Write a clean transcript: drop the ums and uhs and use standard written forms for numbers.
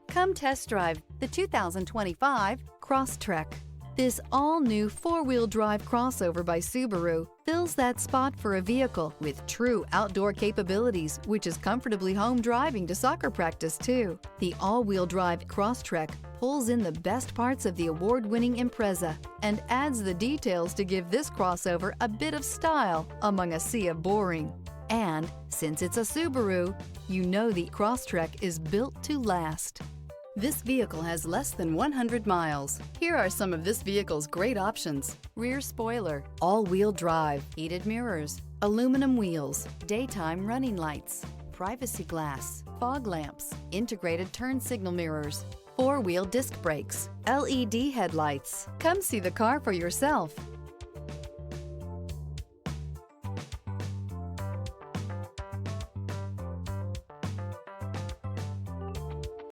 Come test drive the 2025 Crosstrek. This all-new four-wheel drive crossover by Subaru fills that spot for a vehicle with true outdoor capabilities, which is comfortably home driving to soccer practice too. The all-wheel drive Crosstrek pulls in the best parts of the award-winning Impreza and adds the details to give this crossover a bit of style among a sea of boring. And since it's a Subaru, you know the Crosstrek is built to last. This vehicle has less than 100 miles. Here are some of this vehicle's great options: rear spoiler, all-wheel drive, heated mirrors, aluminum wheels, daytime running lights, privacy glass, fog lamps, integrated turn signal mirrors, four-wheel disc brakes, LED headlights. Come see the car for yourself.